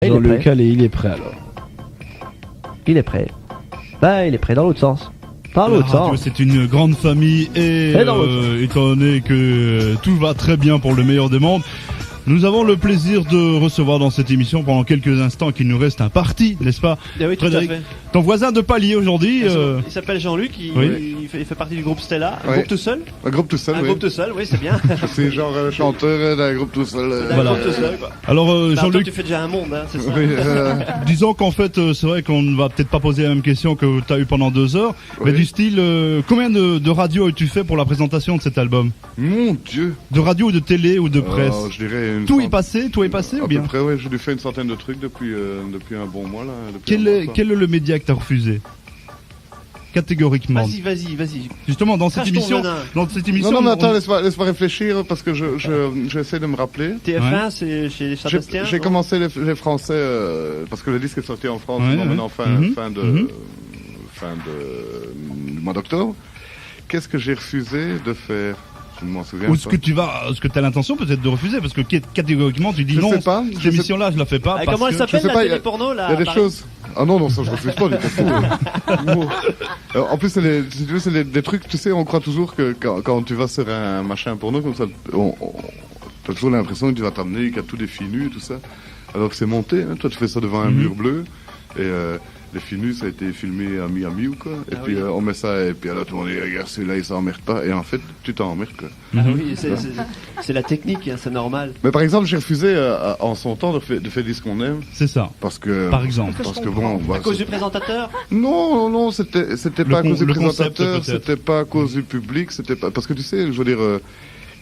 Jean-Luc, allez, il est prêt alors. Il est prêt. Bah, il est prêt dans l'autre sens. Dans La l'autre radio, sens. c'est une grande famille et dans l'autre sens. étant donné que tout va très bien pour le meilleur des mondes, nous avons le plaisir de recevoir dans cette émission pendant quelques instants qu'il nous reste un parti, n'est-ce pas, Eh oui, tout à Frédéric, fait. ton voisin de palier aujourd'hui. Il s'appelle Jean-Luc, Oui. il fait partie du groupe Stella. Un Oui. groupe tout seul. Un groupe tout seul, Un oui. groupe tout seul, oui, c'est bien. Je suis genre chanteur d'un groupe tout seul. Un Voilà. groupe tout seul, quoi. Alors Bah, toi, Jean-Luc, tu fais déjà un monde, hein, c'est ça. Oui, disons qu'en fait c'est vrai qu'on ne va peut-être pas poser la même question que tu as eu pendant 2 heures, mais Oui. du style combien de radios as-tu fait pour la présentation de cet album? mon Dieu. De radio ou de télé ou de presse? Je dirais une Tout est centaine- passé à ou bien? peu près, ouais, j'ai dû faire une centaine de trucs depuis un bon mois là. depuis Quel un mois, est, quoi. quel est le média que tu as refusé? Catégoriquement. Vas-y. Justement, dans cette Crache ton émission, venin. Non, mais attends, laisse-moi réfléchir parce que j'essaie de me rappeler. TF1, c'est chez les Chabastiens. J'ai commencé les Français parce que le disque est sorti en France Ouais, maintenant ouais. fin de Mhm. du mois d'octobre. Qu'est-ce que j'ai refusé de faire? Je ne m'en souviens ou pas. ce que tu as l'intention peut-être de refuser, parce que catégoriquement tu dis Je non, sais pas, cette je sais- émission-là je la fais pas. Ah, parce comment elle que- s'appelle je sais la pas, télé porno là Il y a des à Paris choses. Ah non, ça je refuse pas du tout. En plus, si tu veux, c'est des trucs, tu sais, on croit toujours que quand tu vas sur un machin porno comme ça, t'as toujours l'impression que tu vas t'amener, qu'il y a tout des filles nues, tout ça. Alors que c'est monté, hein. Toi tu fais ça devant un mur bleu, et les filles nues, ça a été filmé à Miami ou quoi. Et Ah puis oui. On met ça, et puis alors tout le monde dit, regarde celui-là, il s'emmerde pas. Et en fait, tu t'emmerdes quoi. Ah oui, c'est la technique, hein, c'est normal. Mais par exemple, j'ai refusé en son temps de faire dire ce qu'on aime, C'est ça, parce que... par exemple. Parce que bon, bah, À cause du présentateur. non, c'était pas à cause du le concept, présentateur, peut-être. c'était pas à cause du public, c'était pas parce que tu sais, je veux dire,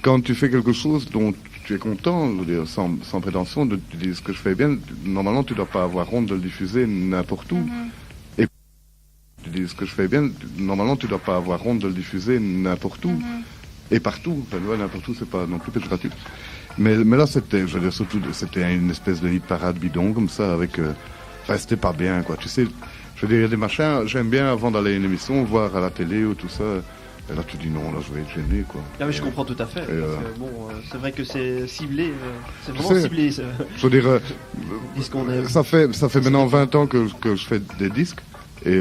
quand tu fais quelque chose dont tu es content, je veux dire, sans prétention, tu dis ce que je fais bien, normalement tu dois pas avoir honte de le diffuser n'importe où. Et tu dis ce que je fais bien, normalement tu dois pas avoir honte de le diffuser n'importe où et partout. Enfin, ouais, n'importe où, c'est pas non plus péjoratif. Mais là, c'était, je veux dire, surtout, c'était une espèce de hit parade bidon comme ça, avec, enfin, c'était pas bien, quoi. Tu sais, je veux dire, il y a des machins, j'aime bien avant d'aller à une émission, voir à la télé ou tout ça. Et là, tu dis non, là, je vais être gêné, quoi. Ah oui, je comprends tout à fait. Parce que, bon, c'est vrai que c'est ciblé, c'est vraiment sais, ciblé. Je veux dire, Dis ce qu'on aime. ça fait maintenant 20 ans que je fais des disques. Et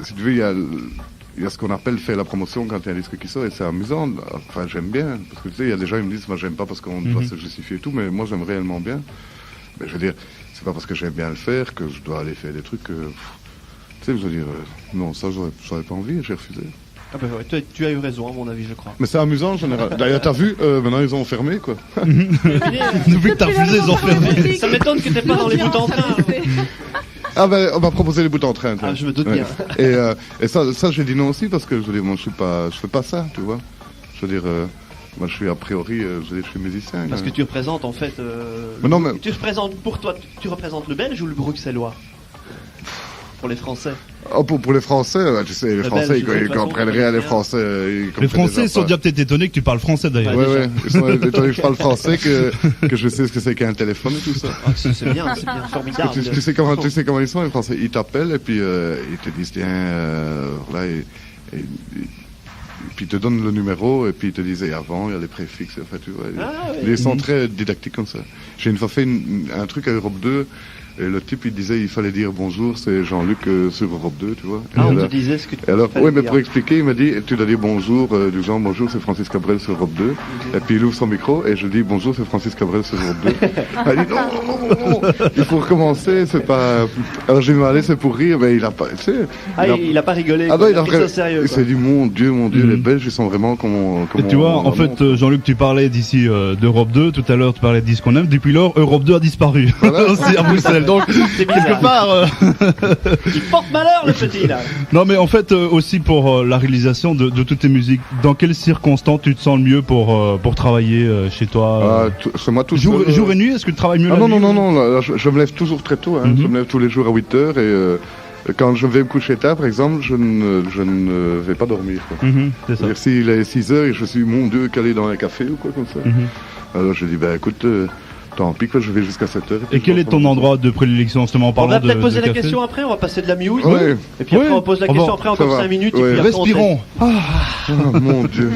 si tu veux, il y a ce qu'on appelle faire la promotion quand il y a un disque qui sort, et c'est amusant. Enfin, j'aime bien. Parce que tu sais, il y a des gens qui me disent, moi, j'aime pas parce qu'on doit se justifier et tout, mais moi, j'aime réellement bien. Mais je veux dire, c'est pas parce que j'aime bien le faire que je dois aller faire des trucs. Tu sais, je veux dire, non, ça, j'aurais pas envie, j'ai refusé. Ah bah ouais, tu as eu raison, à mon avis, je crois. Mais c'est amusant en général. D'ailleurs, t'as vu, maintenant ils ont fermé, quoi. Depuis que t'as refusé les enfermer. Ça m'étonne que t'es pas dans les bouts en train. Ah ben, on m'a proposé les bouts en train. Ah, je me doute Ouais. bien. Et ça j'ai dit non aussi parce que je veux dire, moi je fais pas ça, tu vois. Je veux dire, moi je suis a priori, je suis musicien. Parce que tu représentes en fait. Mais non, mais- Tu représentes pour toi, tu représentes le Belge ou le Bruxellois? Pour les Français. Oh, pour les Français, tu sais, les Le Français Belge, ils de toute façon, comprennent rien, les bien. Français. Les Français sont déjà peut-être étonnés que tu parles français d'ailleurs. Ouais, déjà. ouais, ils sont étonnés que je parle français, que je sais ce que c'est qu'un téléphone et tout ça. Ah, c'est bien, formidable. Tu sais comment ils sont, les Français. Ils t'appellent et puis ils te disent, tiens, voilà, et puis ils te donnent le numéro et puis ils te disent, et avant, il y a les préfixes, enfin, tu vois. Ah, ouais. Ils sont très didactiques comme ça. J'ai une fois fait un truc à Europe 2, et le type, il disait, il fallait dire bonjour, c'est Jean-Luc sur Europe 2, tu vois. Ah, Et on te alors- disait ce que tu et alors, fallait oui, mais dire. pour expliquer, il m'a dit, tu dois dire bonjour, du genre bonjour, c'est Francis Cabrel sur Europe 2. Et puis il ouvre son micro et je dis bonjour, c'est Francis Cabrel sur Europe 2. Elle dit non, il faut recommencer, c'est pas. Alors j'ai demandé, c'est pour rire, mais il a pas, tu sais. Ah, il a pas rigolé. Ah quoi, non, il a pris ça sérieux. Il quoi. s'est dit mon Dieu, les Belges, ils sont vraiment comme Et tu vois, en fait, Jean-Luc, tu parlais d'ici d'Europe 2, tout à l'heure tu parlais de ce qu'on aime, depuis lors, Europe 2 a disparu. Voilà. C'est à Bruxelles, donc C'est bizarre. quelque part... Il porte malheur, le petit, là. Non mais en fait aussi pour la réalisation de toutes tes musiques, dans quelles circonstances tu te sens le mieux pour travailler chez toi c'est moi tout jour, seul, jour et nuit, est-ce que tu travailles mieux Ah la non, nuit non, ou- non, non, là, je me lève toujours très tôt, hein. Mhm. Je me lève tous les jours à 8 heures et quand je vais me coucher tard, par exemple, je ne vais pas dormir, quoi. C'est ça. C'est-à-dire s'il est 6 heures et je suis, mon Dieu, calé dans un café ou quoi comme ça. Alors je dis, ben écoute, tant pis, quoi, je vais jusqu'à 7 heures. Et quel est ton endroit de prédilection justement en On parlant va de peut-être poser de la café question après, on va passer de la musique. Ouais. Et puis après, Ouais. on pose la On va- question après ça encore va. 5 minutes. Ouais. Et puis après, on Respirons. Oh mon Dieu.